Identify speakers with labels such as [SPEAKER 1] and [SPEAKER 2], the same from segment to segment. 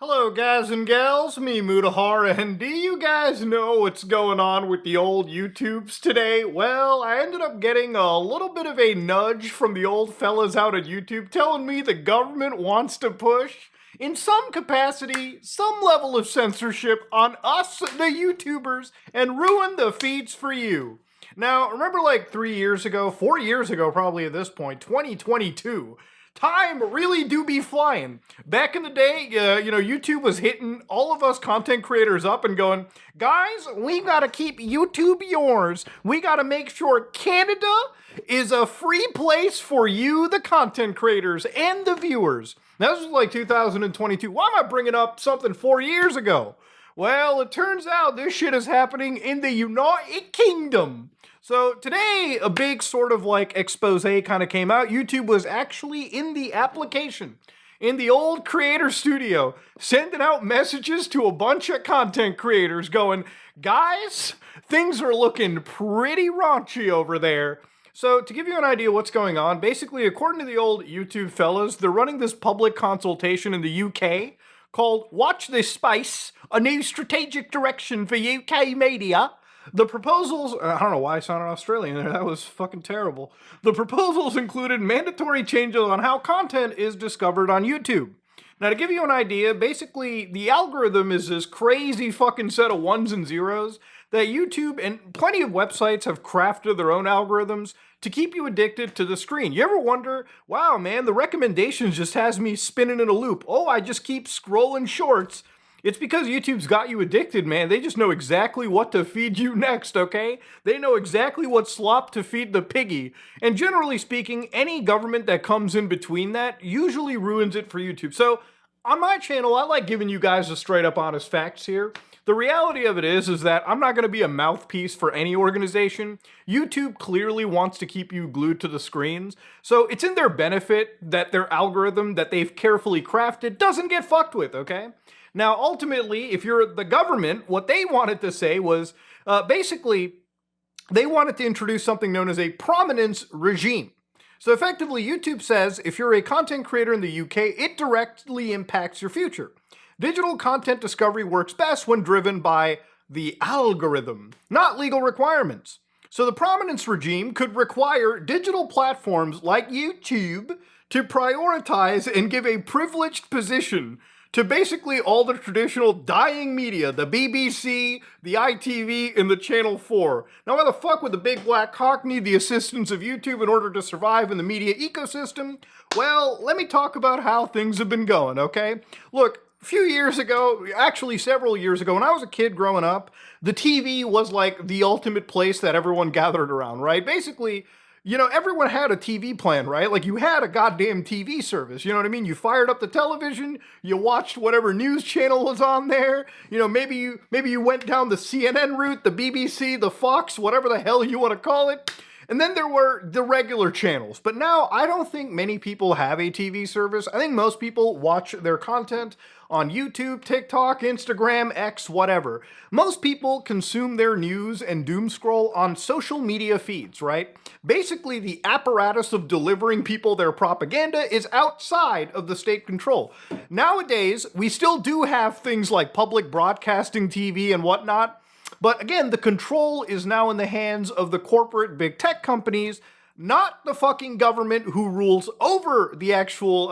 [SPEAKER 1] Hello guys and gals, me Mutahar, and do you guys know what's going on with the old YouTubes today? Well, I ended up getting a little bit of a nudge from the old fellas out at YouTube telling me the government wants to push, in some capacity, some level of censorship on us, the YouTubers, and ruin the feeds for you. Now, remember like 3 years ago, 4 years ago probably at this point, 2022, time really do be flying. Back in the day, YouTube was hitting all of us content creators up and going, guys, we gotta keep YouTube yours. We gotta make sure Canada is a free place for you, the content creators, and the viewers. Now, this was like 2022. Why am I bringing up something 4 years ago? Well, it turns out this shit is happening in the United Kingdom. So today, a big sort of like expose kind of came out. YouTube was actually in the application, in the old creator studio, sending out messages to a bunch of content creators going, guys, things are looking pretty raunchy over there. So to give you an idea what's going on, basically, according to the old YouTube fellas, they're running this public consultation in the UK called Watch This Space, a new strategic direction for UK media. The proposals, I don't know why I sounded Australian there, that was fucking terrible. The proposals included mandatory changes on how content is discovered on YouTube. Now, to give you an idea, basically, the algorithm is this crazy fucking set of ones and zeros that YouTube and plenty of websites have crafted their own algorithms to keep you addicted to the screen. You ever wonder, wow, man, the recommendations just has me spinning in a loop. Oh, I just keep scrolling shorts. It's because YouTube's got you addicted, man. They just know exactly what to feed you next, okay? They know exactly what slop to feed the piggy. And generally speaking, any government that comes in between that usually ruins it for YouTube. So on my channel, I like giving you guys the straight up honest facts here. The reality of it is that I'm not going to be a mouthpiece for any organization. YouTube clearly wants to keep you glued to the screens, so it's in their benefit that their algorithm that they've carefully crafted doesn't get fucked with, okay? Now, ultimately, if you're the government, what they wanted to say was, basically, they wanted to introduce something known as a prominence regime. So effectively, YouTube says if you're a content creator in the UK, it directly impacts your future. Digital content discovery works best when driven by the algorithm, not legal requirements. So the prominence regime could require digital platforms like YouTube to prioritize and give a privileged position to basically all the traditional dying media, the BBC, the ITV, and the Channel 4. Now, why the fuck would the big black cock need the assistance of YouTube in order to survive in the media ecosystem? Well, let me talk about how things have been going, okay? Look, a few years ago, actually several years ago, when I was a kid growing up, the TV was like the ultimate place that everyone gathered around, right? Basically, everyone had a TV plan, right? Like, you had a goddamn TV service, you know what I mean? You fired up the television, you watched whatever news channel was on there, maybe you went down the CNN route, the BBC, the Fox, whatever the hell you want to call it. And then there were the regular channels. But now, I don't think many people have a TV service. I think most people watch their content on YouTube, TikTok, Instagram, X, whatever. Most people consume their news and doom scroll on social media feeds, right? Basically, the apparatus of delivering people their propaganda is outside of the state control. Nowadays, we still do have things like public broadcasting TV and whatnot, but again, the control is now in the hands of the corporate big tech companies, not the fucking government who rules over the actual,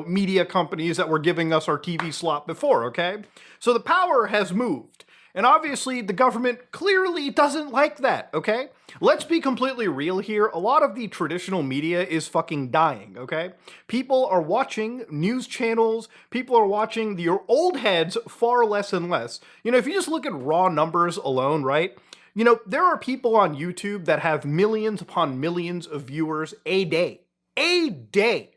[SPEAKER 1] media companies that were giving us our TV slot before, okay? So the power has moved. And obviously, the government clearly doesn't like that, okay? Let's be completely real here. A lot of the traditional media is fucking dying, okay? People are watching news channels. People are watching your old heads far less and less. If you just look at raw numbers alone, right? There are people on YouTube that have millions upon millions of viewers a day. A day!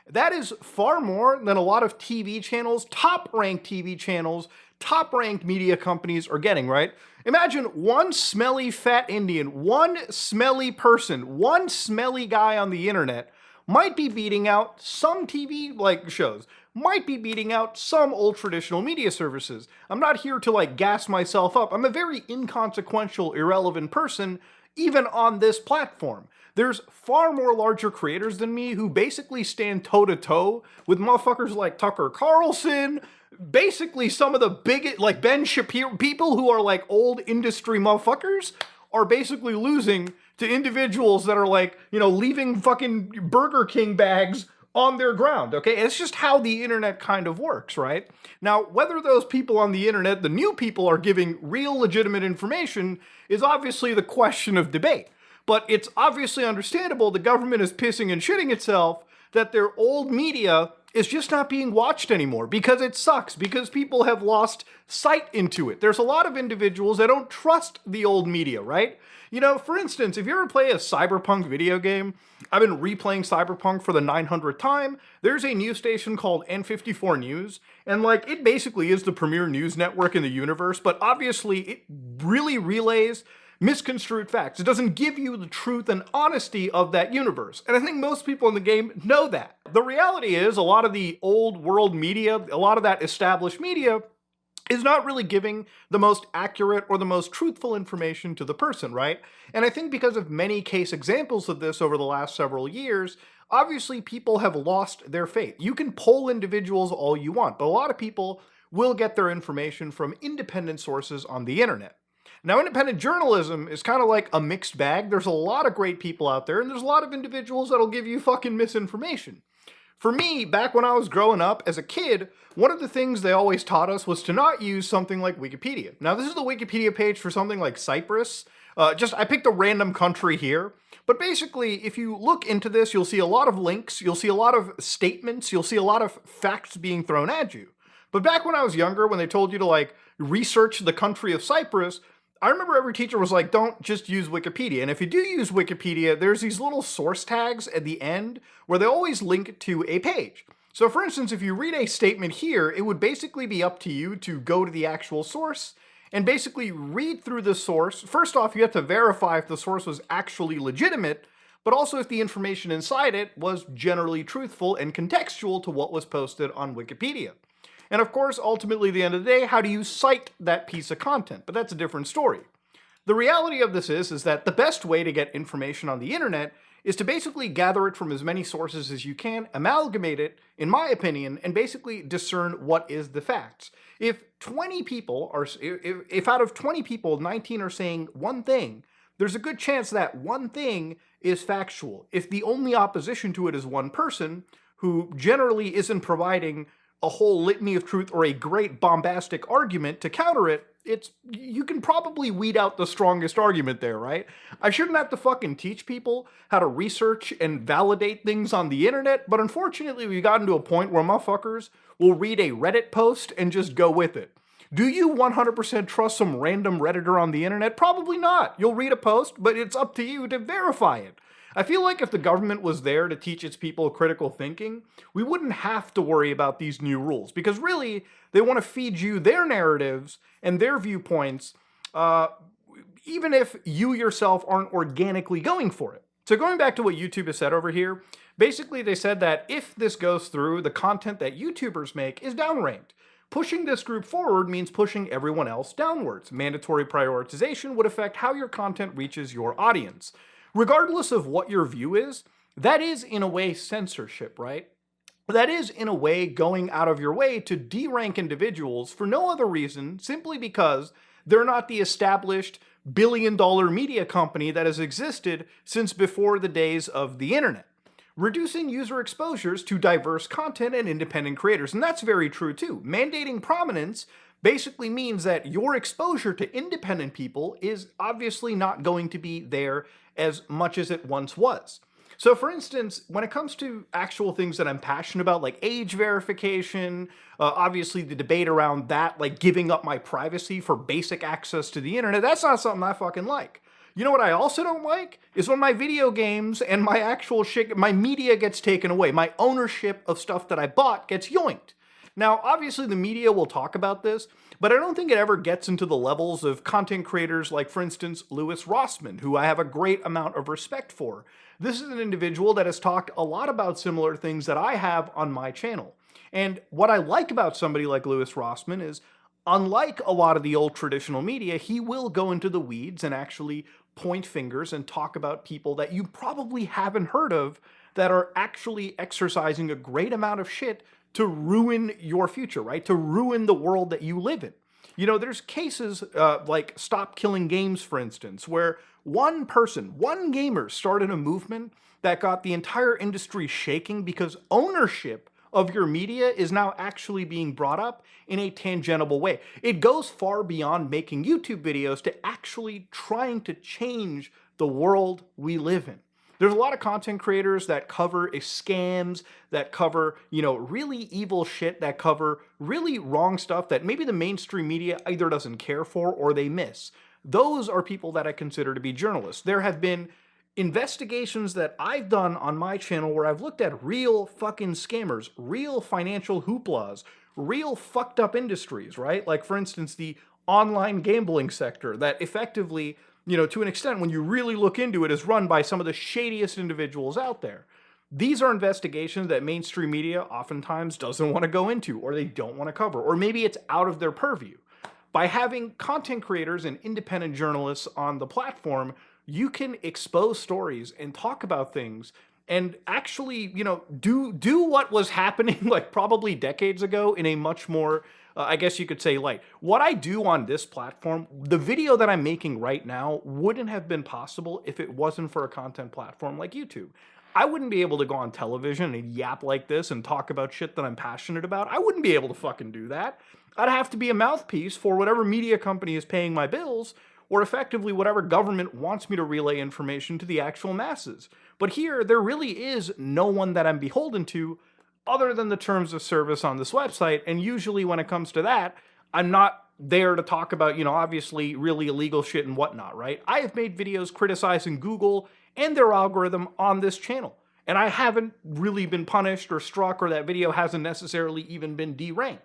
[SPEAKER 1] That is far more than a lot of TV channels, top-ranked TV channels, top-ranked media companies are getting, right? Imagine one smelly fat Indian, one smelly person, one smelly guy on the internet might be beating out some TV shows, might be beating out some old traditional media services. I'm not here to gas myself up. I'm a very inconsequential, irrelevant person even on this platform. There's far more larger creators than me who basically stand toe-to-toe with motherfuckers like Tucker Carlson, basically some of the biggest, like Ben Shapiro, people who are like old industry motherfuckers are basically losing to individuals that are like, you know, leaving fucking Burger King bags on their ground, okay? It's just how the internet kind of works, right? Now, whether those people on the internet, the new people, are giving real legitimate information is obviously the question of debate. But it's obviously understandable the government is pissing and shitting itself that their old media is just not being watched anymore because it sucks, because people have lost sight into it. There's a lot of individuals that don't trust the old media, right? You know, for instance, if you ever play a Cyberpunk video game, I've been replaying Cyberpunk for the 900th time. There's a news station called N54 News, and like, it basically is the premier news network in the universe, but obviously it really relays misconstrued facts. It doesn't give you the truth and honesty of that universe. And I think most people in the game know that. The reality is a lot of the old world media, a lot of that established media, is not really giving the most accurate or the most truthful information to the person, right? And I think because of many case examples of this over the last several years, obviously people have lost their faith. You can poll individuals all you want, but a lot of people will get their information from independent sources on the internet. Now, independent journalism is kind of like a mixed bag. There's a lot of great people out there, and there's a lot of individuals that'll give you fucking misinformation. For me, back when I was growing up as a kid, one of the things they always taught us was to not use something like Wikipedia. Now, this is the Wikipedia page for something like Cyprus. I picked a random country here. But basically, if you look into this, you'll see a lot of links, you'll see a lot of statements, you'll see a lot of facts being thrown at you. But back when I was younger, when they told you to like research the country of Cyprus, I remember every teacher was like, don't just use Wikipedia. And if you do use Wikipedia, there's these little source tags at the end where they always link to a page. So for instance, if you read a statement here, it would basically be up to you to go to the actual source and basically read through the source. First off, you have to verify if the source was actually legitimate, but also if the information inside it was generally truthful and contextual to what was posted on Wikipedia. And of course, ultimately, at the end of the day, how do you cite that piece of content? But that's a different story. The reality of this is that the best way to get information on the internet is to basically gather it from as many sources as you can, amalgamate it, in my opinion, and basically discern what is the facts. If out of 20 people, 19 are saying one thing, there's a good chance that one thing is factual. If the only opposition to it is one person, who generally isn't providing a whole litany of truth or a great bombastic argument to counter it, you can probably weed out the strongest argument there, right? I shouldn't have to fucking teach people how to research and validate things on the internet, but unfortunately we've gotten to a point where motherfuckers will read a Reddit post and just go with it. Do you 100% trust some random Redditor on the internet? Probably not. You'll read a post, but it's up to you to verify it. I feel like if the government was there to teach its people critical thinking, we wouldn't have to worry about these new rules, because really, they want to feed you their narratives and their viewpoints, even if you yourself aren't organically going for it. So going back to what YouTube has said over here, basically they said that if this goes through, the content that YouTubers make is downranked. Pushing this group forward means pushing everyone else downwards. Mandatory prioritization would affect how your content reaches your audience. Regardless of what your view is, that is in a way censorship, right? That is in a way going out of your way to derank individuals for no other reason, simply because they're not the established billion-dollar media company that has existed since before the days of the internet. Reducing user exposures to diverse content and independent creators, and that's very true too. Mandating prominence basically means that your exposure to independent people is obviously not going to be there as much as it once was. So for instance, when it comes to actual things that I'm passionate about, like age verification, obviously the debate around that, like giving up my privacy for basic access to the internet, that's not something I fucking like. You know what I also don't like? Is when my video games and my actual shit, my media gets taken away. My ownership of stuff that I bought gets yoinked. Now, obviously the media will talk about this, but I don't think it ever gets into the levels of content creators like, for instance, Louis Rossmann, who I have a great amount of respect for. This is an individual that has talked a lot about similar things that I have on my channel. And what I like about somebody like Louis Rossmann is, unlike a lot of the old traditional media, he will go into the weeds and actually point fingers and talk about people that you probably haven't heard of that are actually exercising a great amount of shit to ruin your future, right? To ruin the world that you live in. You know, there's cases like Stop Killing Games, for instance, where one person, one gamer started a movement that got the entire industry shaking because ownership of your media is now actually being brought up in a tangential way. It goes far beyond making YouTube videos to actually trying to change the world we live in. There's a lot of content creators that cover scams, that cover, you know, really evil shit, that cover really wrong stuff that maybe the mainstream media either doesn't care for or they miss. Those are people that I consider to be journalists. There have been investigations that I've done on my channel where I've looked at real fucking scammers, real financial hooplas, real fucked up industries, right? Like, for instance, the online gambling sector that effectively, you know, to an extent, when you really look into it, is run by some of the shadiest individuals out there. These are investigations that mainstream media oftentimes doesn't want to go into, or they don't want to cover, or maybe it's out of their purview. By having content creators and independent journalists on the platform, you can expose stories and talk about things and actually, you know, do what was happening like probably decades ago in a much more, I guess you could say, light. What I do on this platform, the video that I'm making right now wouldn't have been possible if it wasn't for a content platform like YouTube. I wouldn't be able to go on television and yap like this and talk about shit that I'm passionate about. I wouldn't be able to fucking do that. I'd have to be a mouthpiece for whatever media company is paying my bills, or effectively whatever government wants me to relay information to the actual masses. But here, there really is no one that I'm beholden to other than the terms of service on this website, and usually when it comes to that, I'm not there to talk about, you know, obviously really illegal shit and whatnot, right? I have made videos criticizing Google and their algorithm on this channel, and I haven't really been punished or struck, or that video hasn't necessarily even been deranked.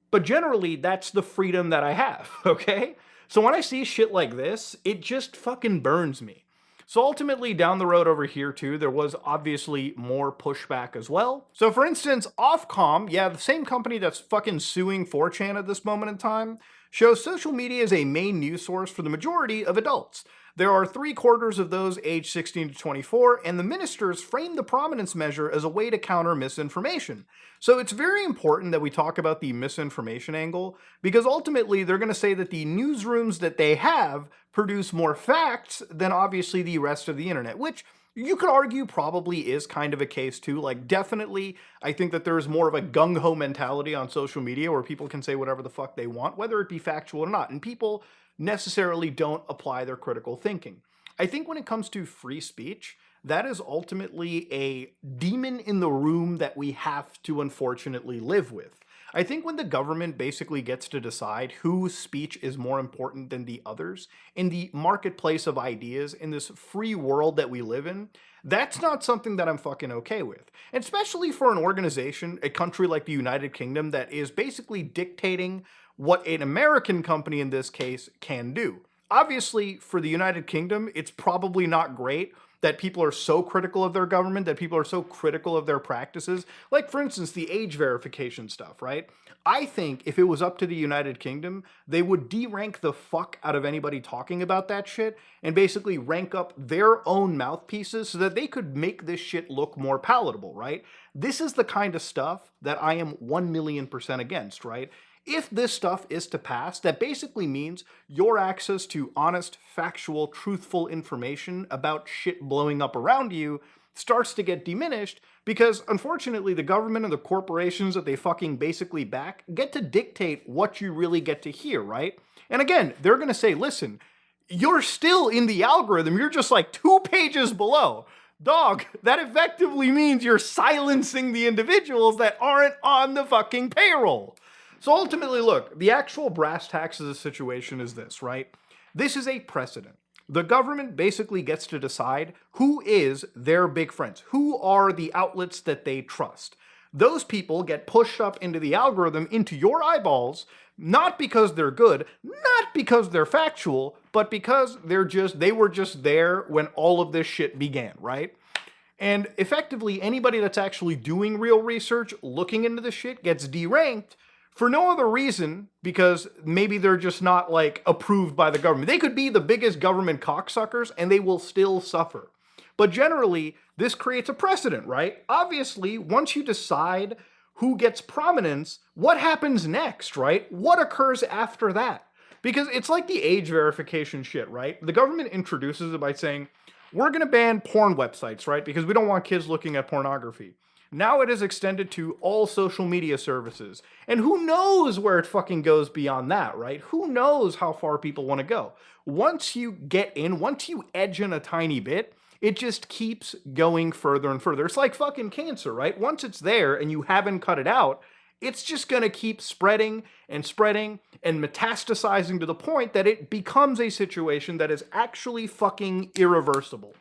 [SPEAKER 1] But generally, that's the freedom that I have, okay? So when I see shit like this, it just fucking burns me. So ultimately, down the road over here too, there was obviously more pushback as well. So for instance, Ofcom, yeah, the same company that's fucking suing 4chan at this moment in time, shows social media as a main news source for the majority of adults. There are 3/4 of those aged 16 to 24, and the ministers frame the prominence measure as a way to counter misinformation. So it's very important that we talk about the misinformation angle, because ultimately they're going to say that the newsrooms that they have produce more facts than obviously the rest of the internet, which you could argue probably is kind of a case too. Like, definitely, I think that there's more of a gung-ho mentality on social media where people can say whatever the fuck they want, whether it be factual or not, and people necessarily don't apply their critical thinking. I think when it comes to free speech, that is ultimately a demon in the room that we have to unfortunately live with. I think when the government basically gets to decide whose speech is more important than the others in the marketplace of ideas in this free world that we live in, that's not something that I'm fucking okay with. And especially for an organization, a country like the United Kingdom, that is basically dictating what an American company in this case can do. Obviously, for the United Kingdom, it's probably not great that people are so critical of their government, that people are so critical of their practices. Like, for instance, the age verification stuff, right? I think if it was up to the United Kingdom, they would derank the fuck out of anybody talking about that shit and basically rank up their own mouthpieces so that they could make this shit look more palatable, right? This is the kind of stuff that I am 1,000,000% against, right? If this stuff is to pass, that basically means your access to honest, factual, truthful information about shit blowing up around you starts to get diminished because, unfortunately, the government and the corporations that they fucking basically back get to dictate what you really get to hear, right? And again, they're gonna say, listen, you're still in the algorithm, you're just like 2 pages below. Dog, that effectively means you're silencing the individuals that aren't on the fucking payroll. So ultimately, look, the actual brass tacks of the situation is this, right? This is a precedent. The government basically gets to decide who is their big friends, who are the outlets that they trust. Those people get pushed up into the algorithm, into your eyeballs, not because they're good, not because they're factual, but because they were just there when all of this shit began, right? And effectively, anybody that's actually doing real research, looking into the shit, gets deranked for no other reason because maybe they're just not like approved by the government. They could be the biggest government cocksuckers and they will still suffer. But generally, this creates a precedent, right? Obviously, once you decide who gets prominence, what happens next, right? What occurs after that? Because it's like the age verification shit, right? The government introduces it by saying, we're going to ban porn websites, right? Because we don't want kids looking at pornography. Now it is extended to all social media services. And who knows where it fucking goes beyond that, right? Who knows how far people want to go? Once you get in, once you edge in a tiny bit, it just keeps going further and further. It's like fucking cancer, right? Once it's there and you haven't cut it out, it's just going to keep spreading and spreading and metastasizing to the point that it becomes a situation that is actually fucking irreversible.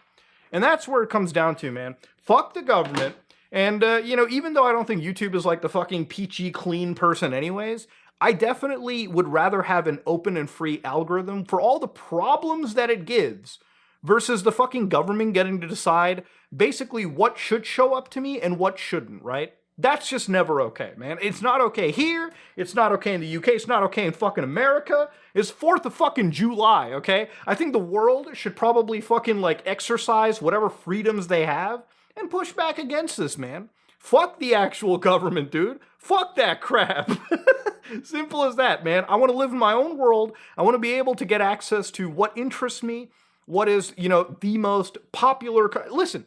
[SPEAKER 1] And that's where it comes down to, man. Fuck the government. And, even though I don't think YouTube is like the fucking peachy clean person anyways, I definitely would rather have an open and free algorithm for all the problems that it gives versus the fucking government getting to decide basically what should show up to me and what shouldn't, right? That's just never okay, man. It's not okay here. It's not okay in the UK. It's not okay in fucking America. It's 4th of fucking July, okay? I think the world should probably fucking like exercise whatever freedoms they have and push back against this, man. Fuck the actual government, dude. Fuck that crap. Simple as that, man. I want to live in my own world. I want to be able to get access to what interests me, what is, the most popular. Listen,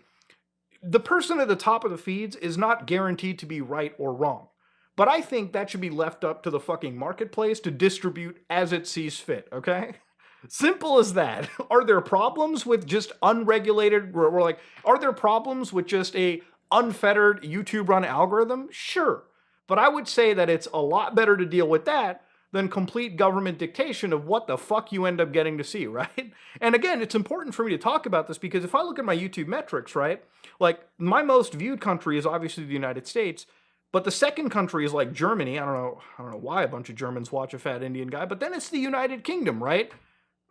[SPEAKER 1] the person at the top of the feeds is not guaranteed to be right or wrong. But I think that should be left up to the fucking marketplace to distribute as it sees fit, okay? Simple as that. Are there problems with just unregulated, are there problems with just a unfettered YouTube-run algorithm? Sure. But I would say that it's a lot better to deal with that than complete government dictation of what the fuck you end up getting to see, right? And again, it's important for me to talk about this because if I look at my YouTube metrics, right? Like, my most viewed country is obviously the United States, but the second country is like Germany. I don't know why a bunch of Germans watch a fat Indian guy, but then it's the United Kingdom, right?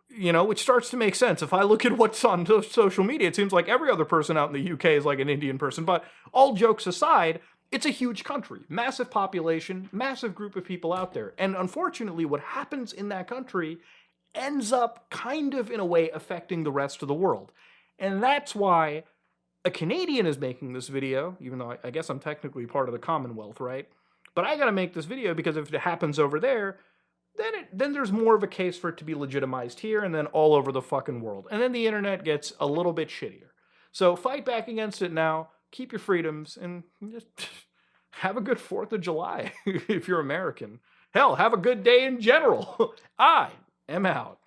[SPEAKER 1] Which starts to make sense. If I look at what's on social media, it seems like every other person out in the UK is like an Indian person. But all jokes aside, it's a huge country, massive population, massive group of people out there. And unfortunately, what happens in that country ends up kind of, in a way, affecting the rest of the world. And that's why a Canadian is making this video, even though I guess I'm technically part of the Commonwealth, right? But I gotta make this video because if it happens over there, then there's more of a case for it to be legitimized here and then all over the fucking world. And then the internet gets a little bit shittier. So fight back against it now, keep your freedoms, and just have a good 4th of July if you're American. Hell, have a good day in general. I am out.